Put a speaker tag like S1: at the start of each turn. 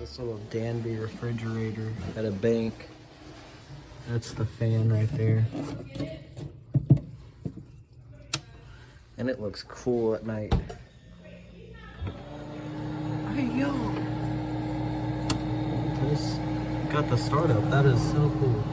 S1: This little Danby refrigerator at a bank. That's the fan right there. And it looks cool at night. Hey, yo! This got the startup. That is so cool.